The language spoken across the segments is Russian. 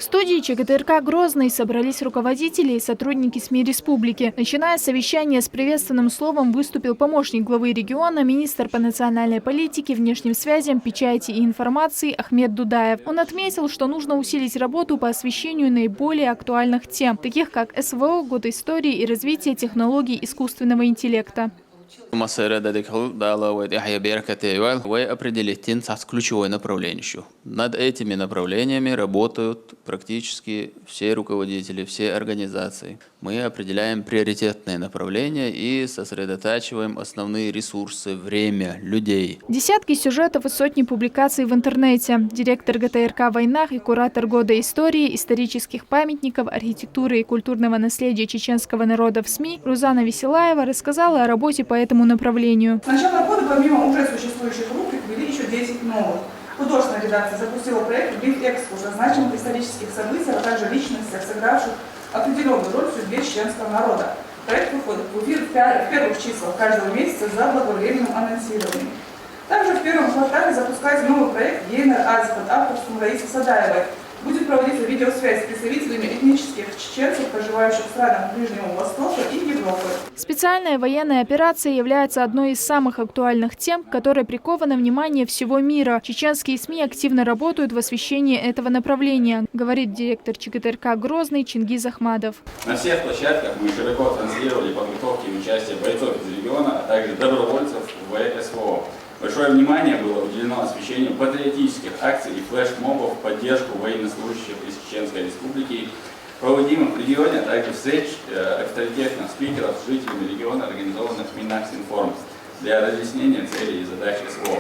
В студии ЧГТРК «Грозный» собрались руководители и сотрудники СМИ республики. Начиная совещание с приветственным словом выступил помощник главы региона, министр по национальной политике, внешним связям, печати и информации Ахмед Дудаев. Он отметил, что нужно усилить работу по освещению наиболее актуальных тем, таких как СВО, год истории и развитие технологий искусственного интеллекта. Вы определите ключевое направление. Над этими направлениями работают практически все руководители, все организации. Мы определяем приоритетные направления и сосредотачиваем основные ресурсы, время, людей. Десятки сюжетов и сотни публикаций в интернете. Директор ГТРК «Войнах» и куратор года истории, исторических памятников, архитектуры и культурного наследия чеченского народа в СМИ Рузана Веселаева рассказала о работе по этому направлению. С начала года, помимо уже существующих рубрик, ввели еще 10 новых. Художественная редакция запустила проект «Бриф-экскурс» о значимых исторических событиях, а также личностях, сыгравших определенную роль в судьбе чеченского народа. Проект выходит в эфир в первых числах каждого месяца за благовременным анонсированием. Также в первом квартале запускается новый проект «Гейнер Ази» под авторством Раисы Садаевой. Будет проводиться видеосвязь с представителями этнических чеченцев, проживающих в странах Ближнего Востока и Европы. Специальная военная операция является одной из самых актуальных тем, к которой приковано внимание всего мира. Чеченские СМИ активно работают в освещении этого направления, говорит директор ЧГТРК «Грозный» Чингиз Ахмадов. На всех площадках мы широко транслировали подготовки и участие бойцов из региона, а также добровольцев в СВО. Большое внимание было уделено освещению патриотических акций и флеш-мобов в поддержку военнослужащих из Чеченской Республики, проводимых в регионе, а также встреч авторитетных спикеров с жителями региона, организованных Миннацинформ для разъяснения целей и задач СВО.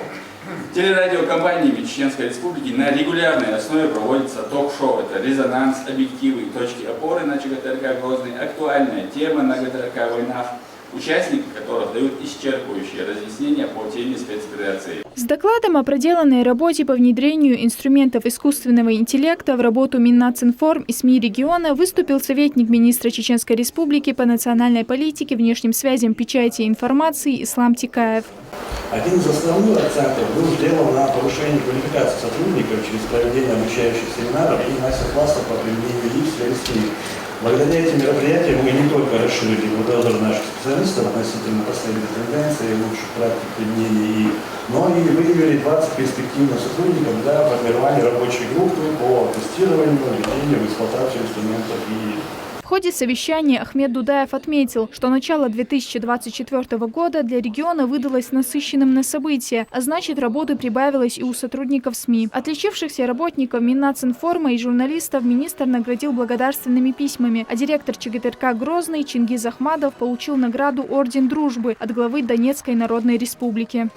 Телерадиокомпаниями Чеченской Республики на регулярной основе проводится ток-шоу. Это «Резонанс», «Объективы» и «Точки опоры» на ЧГТРК «Грозный», актуальная тема на ГТРК «Войнах», участники которых дают исчерпывающие разъяснения по теме спецоперации. С докладом о проделанной работе по внедрению инструментов искусственного интеллекта в работу Миннацинформ и СМИ региона выступил советник министра Чеченской Республики по национальной политике, внешним связям, печати и информации Ислам Тикаев. Один из основных акцентов был сделан на повышение квалификации сотрудников через проведение обучающих семинаров и мастер-классов по применению ИИ в сфере СМИ. Благодаря этим мероприятиям мы не только расширили кругозор наших специалистов относительно последних тенденций и лучших практик применения ИИ, но и выявили 20 перспективных сотрудников для формирования рабочей группы по тестированию, введению в эксплуатацию инструментов ИИ. В ходе совещания Ахмед Дудаев отметил, что начало 2024 года для региона выдалось насыщенным на события, а значит, работы прибавилось и у сотрудников СМИ. Отличившихся работников Миннацинформа и журналистов министр наградил благодарственными письмами, а директор ЧГТРК «Грозный» Чингиз Ахмадов получил награду «Орден Дружбы» от главы Донецкой Народной Республики.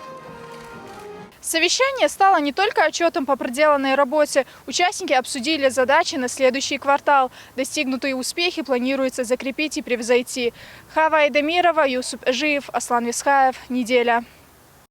Совещание стало не только отчетом по проделанной работе. Участники обсудили задачи на следующий квартал. Достигнутые успехи планируется закрепить и превзойти. Хава Айдамирова, Юсуп Эжиев, Аслан Висхаев. Неделя.